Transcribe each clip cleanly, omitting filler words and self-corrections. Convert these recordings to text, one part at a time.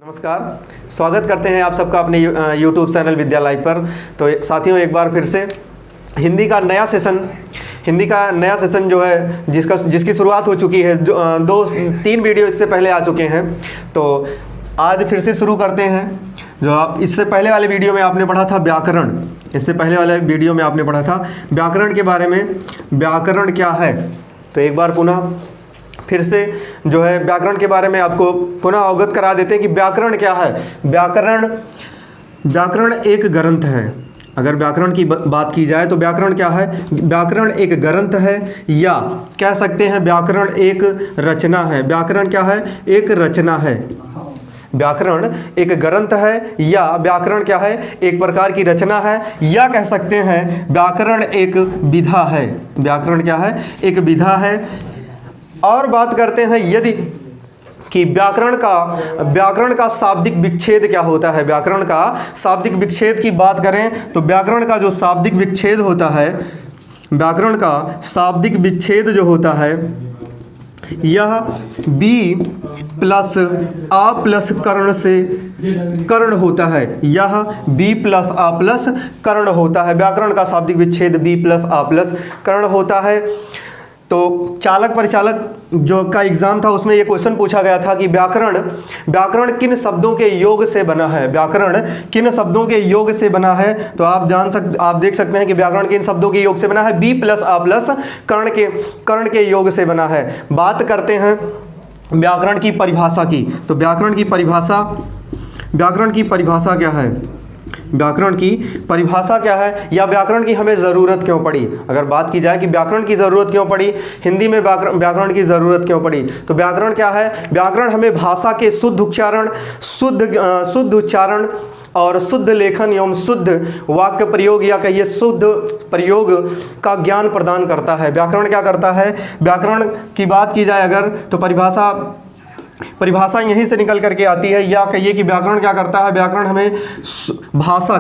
नमस्कार, स्वागत करते हैं आप सबका अपने YouTube चैनल विद्या लाइव पर। तो साथियों, एक बार फिर से हिंदी का नया सेशन जो है जिसकी शुरुआत हो चुकी है। जो 3 वीडियो इससे पहले आ चुके हैं, तो आज फिर से शुरू करते हैं। जो आप इससे पहले वाले वीडियो में आपने पढ़ा था व्याकरण, इससे पहले वाले वीडियो में आपने पढ़ा था व्याकरण के बारे में, व्याकरण क्या है। तो एक बार पुनः फिर से जो है व्याकरण के बारे में आपको पुनः अवगत करा देते हैं कि व्याकरण क्या है। व्याकरण एक ग्रंथ है। अगर व्याकरण की बात की जाए तो व्याकरण क्या है? व्याकरण एक ग्रंथ है, या कह सकते हैं व्याकरण एक रचना है। व्याकरण क्या है? एक रचना है। व्याकरण एक ग्रंथ है, या व्याकरण क्या है? एक प्रकार की रचना है, या कह सकते हैं व्याकरण एक विधा है। व्याकरण क्या है? एक विधा है। और बात करते हैं यदि कि व्याकरण का शाब्दिक विच्छेद क्या होता है। व्याकरण का शाब्दिक विच्छेद की बात करें तो व्याकरण का जो शाब्दिक विच्छेद होता है, व्याकरण का शाब्दिक विच्छेद जो होता है, यह बी प्लस आ प्लस कर्ण से कर्ण होता है। यह बी प्लस आ प्लस कर्ण होता है। व्याकरण का शाब्दिक विच्छेद बी प्लस आ प्लस कर्ण होता है। तो चालक परिचालक जो का एग्जाम था उसमें ये क्वेश्चन पूछा गया था कि व्याकरण किन शब्दों के योग से बना है। व्याकरण किन शब्दों के योग से बना है। तो आप देख सकते हैं कि व्याकरण किन शब्दों के योग से बना है। बी प्लस आ प्लस कर्ण के योग से बना है। बात करते हैं व्याकरण की परिभाषा की। तो व्याकरण की परिभाषा क्या है? व्याकरण की परिभाषा क्या है, या व्याकरण की हमें ज़रूरत क्यों पड़ी? अगर बात की जाए कि व्याकरण की ज़रूरत क्यों पड़ी, हिंदी में व्याकरण की ज़रूरत क्यों पड़ी, तो व्याकरण क्या है? व्याकरण हमें भाषा के शुद्ध उच्चारण और शुद्ध लेखन एवं शुद्ध वाक्य प्रयोग, या कहिए शुद्ध प्रयोग का ज्ञान प्रदान करता है। व्याकरण क्या करता है? व्याकरण की बात की जाए अगर, तो परिभाषा यहीं से निकल करके आती है, या कहिए कि व्याकरण क्या करता है? व्याकरण हमें भाषा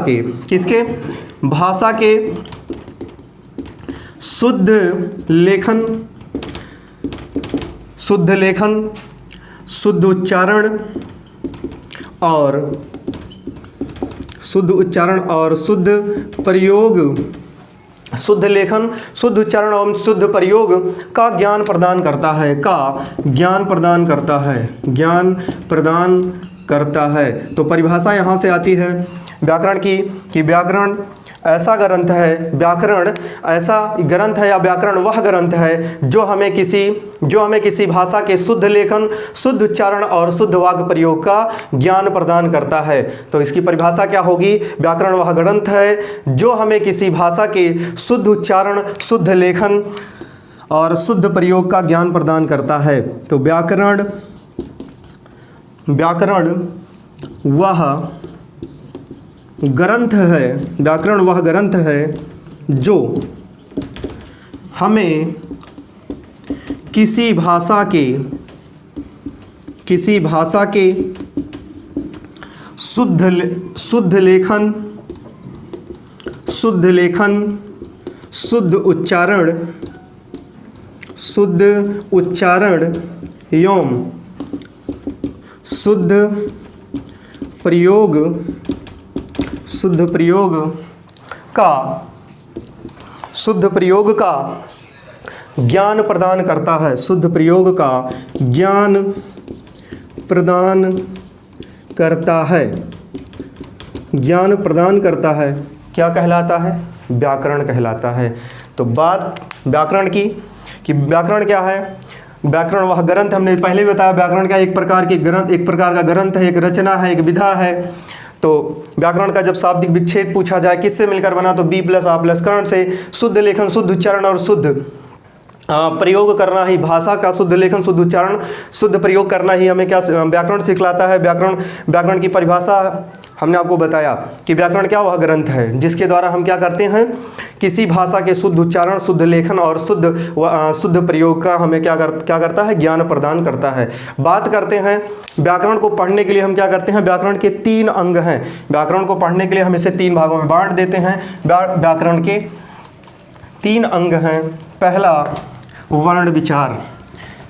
के शुद्ध लेखन, शुद्ध उच्चारण और शुद्ध प्रयोग, शुद्ध लेखन, शुद्ध उच्चारण एवं शुद्ध प्रयोग का ज्ञान प्रदान करता है। तो परिभाषा यहाँ से आती है व्याकरण की कि व्याकरण ऐसा ग्रंथ है या व्याकरण वह ग्रंथ है जो हमें किसी भाषा के शुद्ध लेखन, शुद्ध उच्चारण और शुद्ध वाक्य प्रयोग का ज्ञान प्रदान करता है। तो इसकी परिभाषा क्या होगी? व्याकरण वह ग्रंथ है जो हमें किसी भाषा के शुद्ध उच्चारण, शुद्ध लेखन और शुद्ध प्रयोग का ज्ञान प्रदान करता है। तो व्याकरण वह ग्रंथ है जो हमें किसी भाषा के शुद्ध लेखन, शुद्ध उच्चारण एवं शुद्ध प्रयोग का ज्ञान प्रदान करता है। शुद्ध प्रयोग का ज्ञान प्रदान करता है। क्या कहलाता है? व्याकरण कहलाता है। तो बात व्याकरण की कि व्याकरण क्या है? व्याकरण वह ग्रंथ, हमने पहले भी बताया व्याकरण का एक प्रकार का ग्रंथ है, एक रचना है, एक विधा है। तो व्याकरण का जब शाब्दिक विच्छेद पूछा जाए किससे मिलकर बना, तो बी प्लस आ प्लस कर्ण से। शुद्ध लेखन, शुद्ध उच्चारण और शुद्ध प्रयोग करना ही, भाषा का शुद्ध लेखन, शुद्ध उच्चारण, शुद्ध प्रयोग करना ही हमें क्या व्याकरण सिखलाता है। व्याकरण की परिभाषा हमने आपको बताया कि व्याकरण क्या? वह ग्रंथ है जिसके द्वारा हम क्या करते हैं? किसी भाषा के शुद्ध उच्चारण, शुद्ध लेखन और शुद्ध प्रयोग का हमें क्या करता है? ज्ञान प्रदान करता है। बात करते हैं व्याकरण को पढ़ने के लिए हम क्या करते हैं? व्याकरण के 3 अंग हैं। व्याकरण को पढ़ने के लिए हम इसे 3 भागों में बांट देते हैं। व्याकरण के 3 अंग हैं। पहला वर्ण विचार,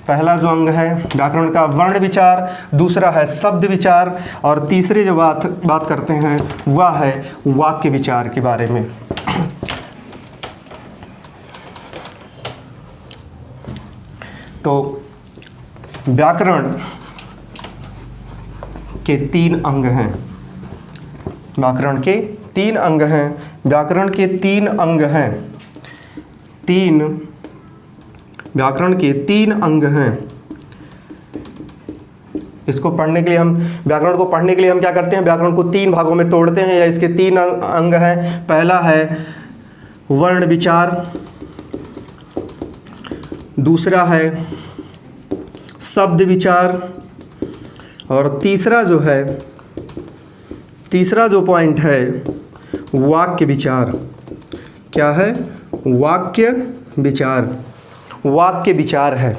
पहला जो अंग है व्याकरण का वर्ण विचार, दूसरा है शब्द विचार, और तीसरी जो बात करते हैं वह है वाक्य विचार के बारे में। तो व्याकरण के 3 अंग हैं, व्याकरण के 3 अंग हैं, व्याकरण के 3 अंग हैं, व्याकरण के 3 अंग हैं। इसको पढ़ने के लिए हम व्याकरण को पढ़ने के लिए हम क्या करते हैं, व्याकरण को 3 भागों में तोड़ते हैं, या इसके 3 अंग हैं। पहला है वर्ण विचार, दूसरा है शब्द विचार, और तीसरा जो पॉइंट है वाक्य विचार। क्या है? वाक्य विचार। वाक्य विचार है।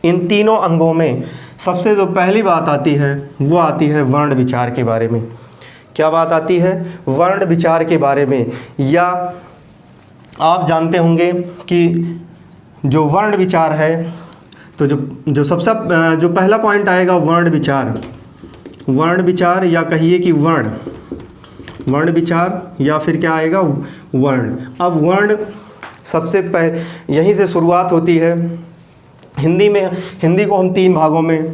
इन तीनों अंगों में सबसे जो पहली बात आती है वो आती है वर्ण विचार के बारे में। क्या बात आती है? वर्ण विचार के बारे में। या आप जानते होंगे कि जो वर्ण विचार है, तो जो पहला पॉइंट आएगा वर्ण विचार, वर्ण विचार, या कहिए कि वर्ण विचार, या फिर क्या आएगा वर्ण। अब वर्ण सबसे पहले यहीं से शुरुआत होती है। हिंदी को हम 3 भागों में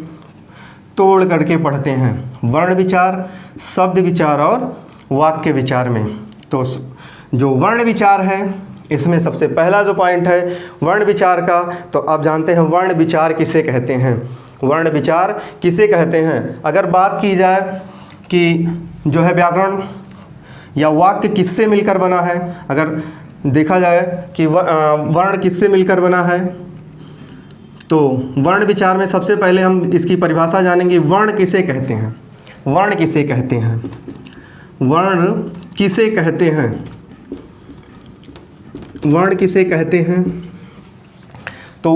तोड़ करके पढ़ते हैं, वर्ण विचार, शब्द विचार और वाक्य विचार में। तो जो वर्ण विचार है इसमें सबसे पहला जो पॉइंट है वर्ण विचार का, तो आप जानते हैं वर्ण विचार किसे कहते हैं। वर्ण विचार किसे कहते हैं? अगर बात की जाए कि जो है व्याकरण या वाक्य किससे मिलकर बना है, अगर देखा जाए कि वर्ण किससे मिलकर बना है, तो वर्ण विचार में सबसे पहले हम इसकी परिभाषा जानेंगे। वर्ण किसे कहते हैं? वर्ण किसे कहते हैं? वर्ण किसे कहते हैं? वर्ण किसे कहते हैं? तो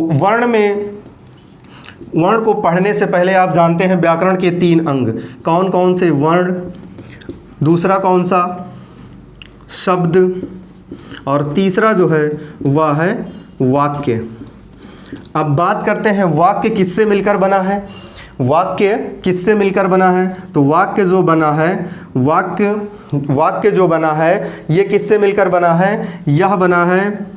वर्ण को पढ़ने से पहले आप जानते हैं व्याकरण के 3 अंग कौन कौन से? वर्ण, दूसरा कौन सा? शब्द, और तीसरा जो है वह है वाक्य। अब बात करते हैं वाक्य किससे मिलकर बना है। वाक्य किससे मिलकर बना है? तो वाक्य जो बना है, वाक्य जो बना है ये किससे मिलकर बना है? यह बना है,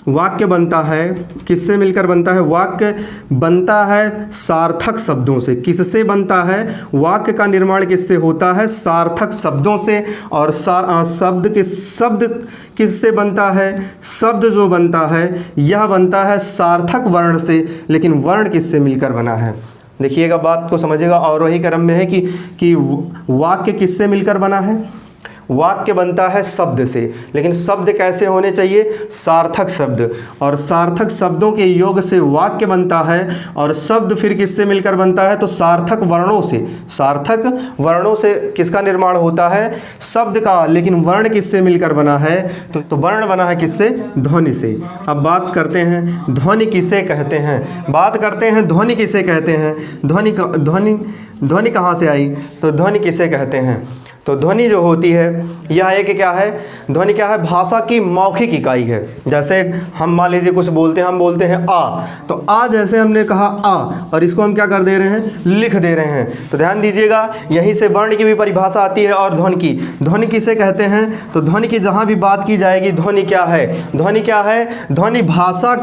वाक्य बनता है, किससे मिलकर बनता है? वाक्य बनता है सार्थक शब्दों से। किससे बनता है? वाक्य का निर्माण किससे होता है? सार्थक शब्दों से। और शब्द किससे बनता है? शब्द जो बनता है यह बनता है सार्थक वर्ण से। लेकिन वर्ण किससे मिलकर बना है? देखिएगा, बात को समझिएगा। और वही क्रम में है कि वाक्य किससे मिलकर बना है? वाक्य बनता है शब्द से। लेकिन शब्द कैसे होने चाहिए? सार्थक शब्द। और सार्थक शब्दों के योग से वाक्य बनता है। और शब्द फिर किससे मिलकर बनता है? तो सार्थक वर्णों से। सार्थक वर्णों से किसका निर्माण होता है? शब्द का। लेकिन वर्ण किससे मिलकर बना है? तो वर्ण बना है किससे? ध्वनि से। अब बात करते हैं ध्वनि किसे कहते हैं। बात करते हैं ध्वनि किसे कहते हैं। ध्वनि कहाँ से आई? तो ध्वनि किसे कहते हैं? तो ध्वनि जो होती है यह एक क्या है? ध्वनि क्या है? भाषा की मौखिक इकाई है। जैसे हम मान लीजिए कुछ बोलते हैं, हम बोलते हैं आ, तो आ जैसे हमने कहा आ, और इसको हम क्या कर दे रहे हैं? लिख दे रहे हैं। तो ध्यान दीजिएगा, यहीं से वर्ण की भी परिभाषा आती है और ध्वनि की। ध्वनि किसे कहते हैं? तो ध्वनि की जहाँ भी बात की जाएगी, ध्वनि क्या है? ध्वनि क्या है? ध्वनि भाषा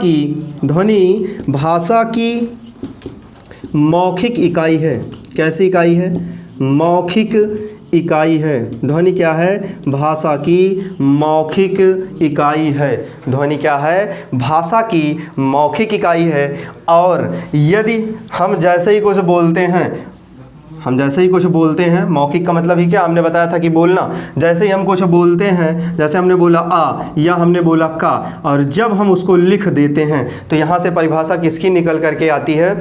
की मौखिक इकाई है। कैसी इकाई है? मौखिक इकाई है। ध्वनि क्या है? भाषा की मौखिक इकाई है। ध्वनि क्या है? भाषा की मौखिक इकाई है। और यदि हम जैसे ही कुछ बोलते हैं, मौखिक का मतलब ही क्या? हमने बताया था कि बोलना। जैसे ही हम कुछ बोलते हैं, जैसे हमने बोला आ या हमने बोला का, और जब हम उसको लिख देते हैं तो यहाँ से परिभाषा किसकी निकल करके आती है?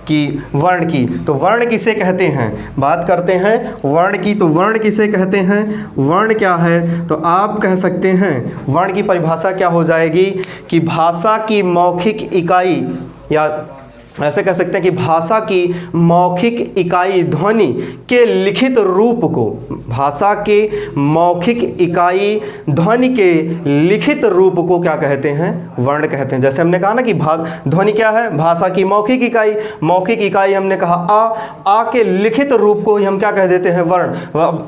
कि वर्ण की। तो वर्ण किसे कहते हैं? बात करते हैं वर्ण की। तो वर्ण किसे कहते हैं? वर्ण क्या है? तो आप कह सकते हैं वर्ण की परिभाषा क्या हो जाएगी कि भाषा की मौखिक इकाई, या ऐसे कह सकते हैं कि भाषा की मौखिक इकाई ध्वनि के लिखित रूप को, भाषा के मौखिक इकाई ध्वनि के लिखित रूप को क्या कहते हैं? वर्ण कहते हैं। जैसे हमने कहा ना कि ध्वनि क्या है? भाषा की मौखिक इकाई। मौखिक इकाई हमने कहा आ के लिखित रूप को ही हम क्या कह देते हैं? वर्ण।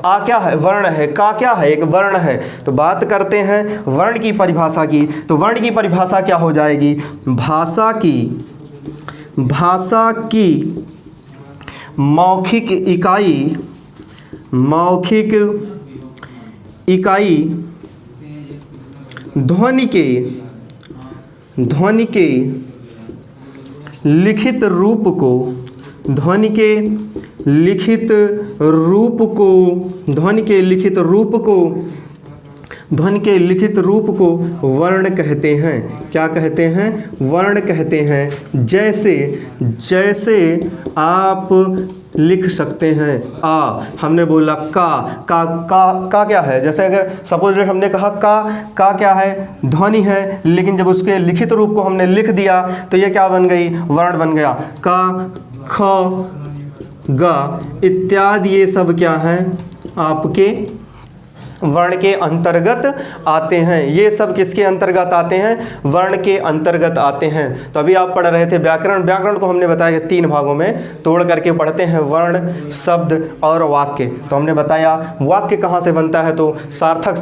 आ क्या है? वर्ण है। का क्या है? एक वर्ण है। तो बात करते हैं वर्ण की परिभाषा की। तो वर्ण की परिभाषा क्या हो जाएगी? भाषा की मौखिक इकाई ध्वनि के लिखित रूप को वर्ण कहते हैं। क्या कहते हैं? वर्ण कहते हैं। जैसे आप लिख सकते हैं आ, हमने बोला का क्या है? जैसे अगर सपोज हमने कहा का क्या है? ध्वनि है, लेकिन जब उसके लिखित रूप को हमने लिख दिया तो ये क्या बन गई? वर्ण बन गया। का, ख, ग इत्यादि ये सब क्या है? आपके वर्ण के अंतर्गत आते हैं। ये सब किसके अंतर्गत आते हैं? वर्ण के अंतर्गत आते हैं। तो अभी आप पढ़ रहे थे व्याकरण। व्याकरण को हमने बताया 3 भागों में तोड़ करके पढ़ते हैं, वर्ण, शब्द और वाक्य। तो हमने बताया वाक्य कहाँ से बनता है? तो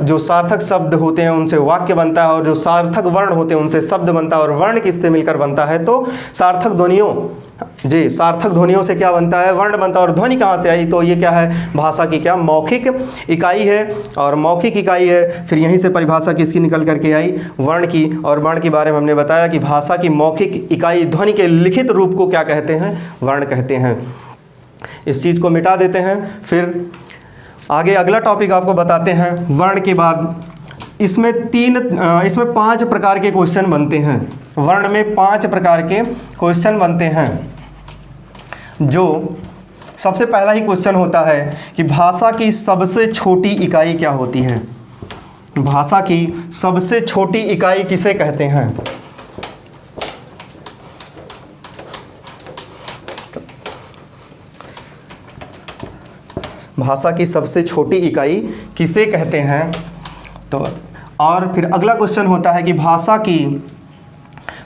जो सार्थक शब्द होते हैं उनसे वाक्य बनता है, और जो सार्थक वर्ण होते हैं उनसे शब्द बनता है। और वर्ण किससे मिलकर बनता है? तो सार्थक ध्वनियों से क्या बनता है? वर्ण बनता है। और ध्वनि कहाँ से आई? तो ये क्या है? भाषा की क्या? मौखिक इकाई है। और मौखिक इकाई है, फिर यहीं से परिभाषा किसकी निकल करके आई? वर्ण की। और वर्ण के बारे में हमने बताया कि भाषा की मौखिक इकाई ध्वनि के लिखित रूप को क्या कहते हैं? वर्ण कहते हैं। इस चीज़ को मिटा देते हैं। फिर आगे अगला टॉपिक आपको बताते हैं। वर्ण के बाद इसमें 5 प्रकार के क्वेश्चन बनते हैं। वर्ण में 5 प्रकार के क्वेश्चन बनते हैं। जो सबसे पहला ही क्वेश्चन होता है कि भाषा की सबसे छोटी इकाई क्या होती है? भाषा की सबसे छोटी इकाई किसे कहते हैं? भाषा की सबसे छोटी इकाई किसे कहते हैं? तो और फिर अगला क्वेश्चन होता है कि भाषा की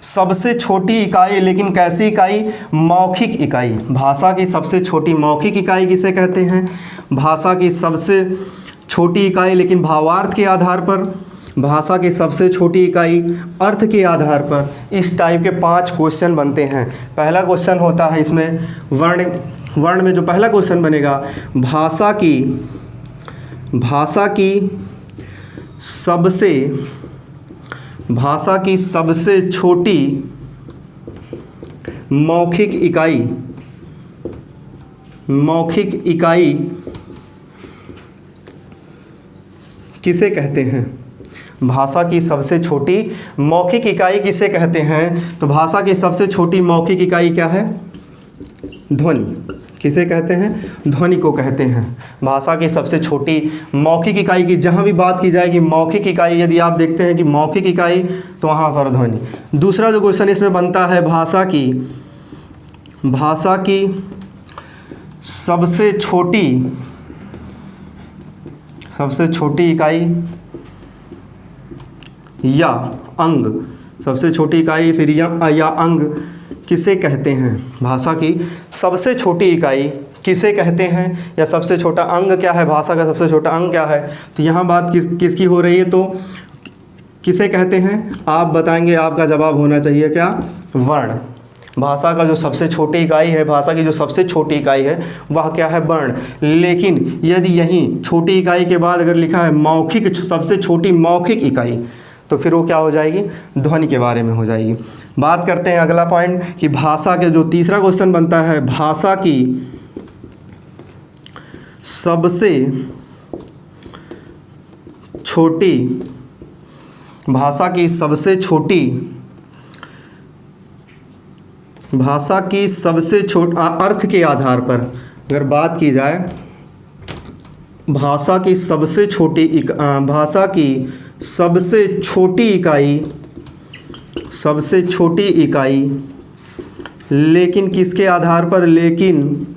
सबसे छोटी इकाई, लेकिन कैसी इकाई? मौखिक इकाई। भाषा की सबसे छोटी मौखिक इकाई किसे कहते हैं? भाषा की सबसे छोटी इकाई लेकिन भावार्थ के आधार पर, भाषा की सबसे छोटी इकाई अर्थ के आधार पर। इस टाइप के 5 क्वेश्चन बनते हैं। पहला क्वेश्चन होता है इसमें वर्ण में जो पहला क्वेश्चन बनेगा, भाषा की सबसे छोटी मौखिक इकाई किसे कहते हैं? भाषा की सबसे छोटी मौखिक इकाई किसे कहते हैं? तो भाषा की सबसे छोटी मौखिक इकाई क्या है? ध्वनि। किसे कहते हैं? ध्वनि को कहते हैं। भाषा की सबसे छोटी मौखिक इकाई की जहाँ भी बात की जाएगी मौखिक इकाई, यदि आप देखते हैं कि मौखिक इकाई तो वहाँ पर ध्वनि। दूसरा जो क्वेश्चन इसमें बनता है, भाषा की सबसे छोटी इकाई या अंग, सबसे छोटी इकाई फिर या अंग किसे कहते हैं? भाषा की सबसे छोटी इकाई किसे कहते हैं, या सबसे छोटा अंग क्या है? भाषा का सबसे छोटा अंग क्या है? तो यहाँ बात किसकी हो रही है? तो किसे कहते हैं? आप बताएंगे। आपका जवाब होना चाहिए क्या? वर्ण। भाषा का जो सबसे छोटी इकाई है, भाषा की जो सबसे छोटी इकाई है वह क्या है? वर्ण। लेकिन यदि यहीं छोटी इकाई के बाद अगर लिखा है मौखिक, सबसे छोटी मौखिक इकाई, तो फिर वो क्या हो जाएगी? ध्वनि के बारे में हो जाएगी। बात करते हैं अगला पॉइंट कि भाषा के जो तीसरा क्वेश्चन बनता है, भाषा की सबसे छोटी अर्थ के आधार पर अगर बात की जाए, भाषा की सबसे छोटी इकाई लेकिन किसके आधार पर? लेकिन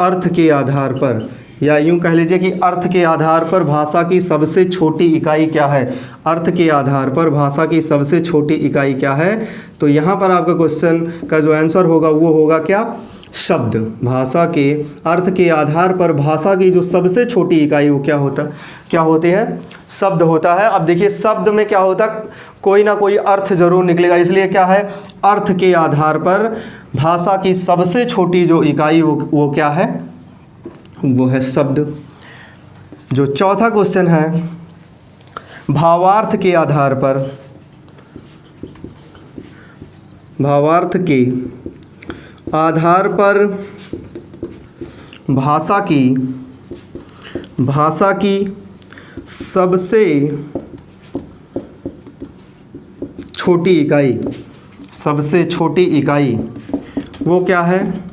अर्थ के आधार पर, या यूं कह लीजिए कि अर्थ के आधार पर भाषा की सबसे छोटी इकाई क्या है? अर्थ के आधार पर भाषा की सबसे छोटी इकाई क्या है? तो यहाँ पर आपका क्वेश्चन का जो आंसर होगा वो होगा क्या? शब्द। भाषा के अर्थ के आधार पर भाषा की जो सबसे छोटी इकाई वो क्या होते हैं? शब्द होता है। अब देखिए शब्द में क्या होता है, कोई ना कोई अर्थ जरूर निकलेगा, इसलिए क्या है? अर्थ के आधार पर भाषा की सबसे छोटी जो इकाई वो क्या है? वो है शब्द। जो चौथा क्वेश्चन है, भावार्थ के आधार पर, भावार्थ के आधार पर भाषा की सबसे छोटी इकाई, सबसे छोटी इकाई वो क्या है?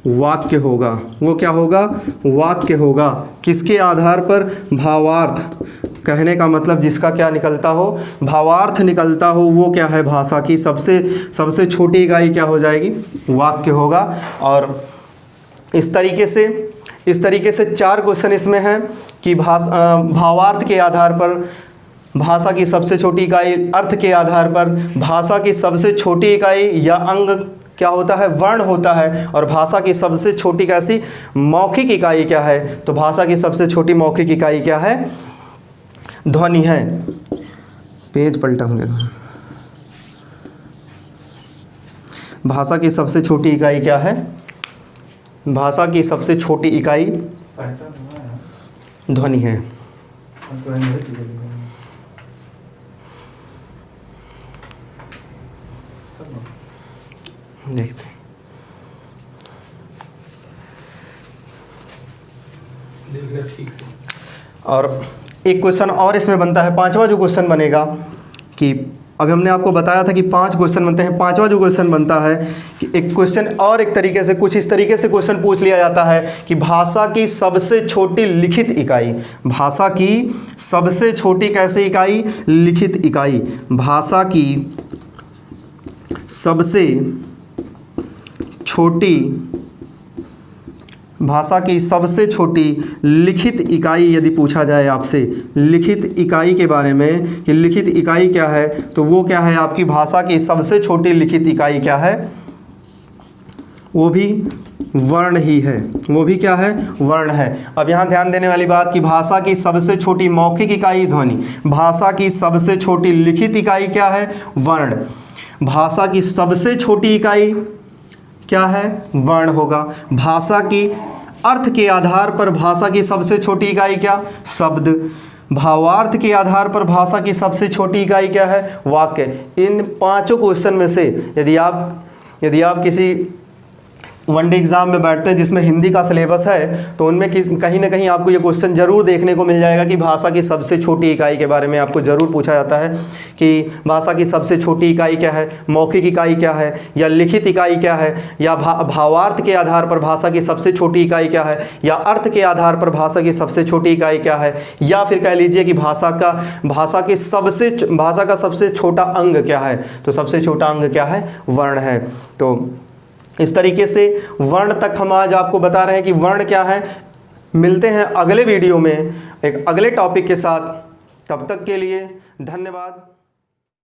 वाक्य होगा। वो क्या होगा? वाक्य होगा। किसके आधार पर? भावार्थ। कहने का मतलब जिसका क्या निकलता हो? भावार्थ निकलता हो, वो क्या है? भाषा की सबसे छोटी इकाई क्या हो जाएगी? वाक्य होगा। और इस तरीके से 4 क्वेश्चन इसमें हैं कि भावार्थ के आधार पर भाषा की सबसे छोटी इकाई, अर्थ के आधार पर भाषा की सबसे छोटी इकाई या अंग क्या होता है? वर्ण होता है। और भाषा की सबसे छोटी कैसी? मौखिक इकाई क्या है? तो भाषा की सबसे छोटी मौखिक इकाई क्या है? ध्वनि है। पेज पलटाऊंगे। भाषा की सबसे छोटी इकाई क्या है? भाषा की सबसे छोटी इकाई ध्वनि है। देखते हैं। और एक क्वेश्चन और इसमें बनता है, 5वां जो क्वेश्चन बनेगा कि अभी हमने आपको बताया था कि 5 क्वेश्चन बनते हैं। 5वां जो क्वेश्चन बनता है कि एक क्वेश्चन और एक तरीके से कुछ इस तरीके से क्वेश्चन पूछ लिया जाता है कि भाषा की सबसे छोटी लिखित इकाई, भाषा की सबसे छोटी कैसे इकाई? लिखित इकाई। भाषा की सबसे छोटी, भाषा की सबसे छोटी लिखित इकाई यदि पूछा जाए आपसे लिखित इकाई के बारे में कि लिखित इकाई क्या है, तो वो क्या है? आपकी भाषा की सबसे छोटी लिखित इकाई क्या है? वो भी वर्ण ही है। वो भी क्या है? वर्ण है। अब यहाँ ध्यान देने वाली बात कि भाषा की सबसे छोटी मौखिक इकाई ध्वनि, भाषा की सबसे छोटी लिखित इकाई क्या है? वर्ण। भाषा की सबसे छोटी इकाई क्या है? वर्ण होगा। भाषा की अर्थ के आधार पर भाषा की सबसे छोटी इकाई क्या? शब्द। भावार्थ के आधार पर भाषा की सबसे छोटी इकाई क्या है? वाक्य। इन 5 क्वेश्चन में से यदि आप किसी वनडे एग्ज़ाम में बैठते हैं जिसमें हिंदी का सिलेबस है, तो उनमें कहीं ना कहीं आपको ये क्वेश्चन ज़रूर देखने को मिल जाएगा कि भाषा की सबसे छोटी इकाई के बारे में आपको ज़रूर पूछा जाता है कि भाषा की सबसे छोटी इकाई क्या है, मौखिक इकाई क्या है, या लिखित इकाई क्या है, या भावार्थ के आधार पर भाषा की सबसे छोटी इकाई क्या है, या अर्थ के आधार पर भाषा की सबसे छोटी इकाई क्या है, या फिर कह लीजिए कि भाषा का सबसे छोटा अंग क्या है। तो सबसे छोटा अंग क्या है? वर्ण है। तो इस तरीके से वर्ण तक हम आज आपको बता रहे हैं कि वर्ण क्या है। मिलते हैं अगले वीडियो में एक अगले टॉपिक के साथ। तब तक के लिए धन्यवाद।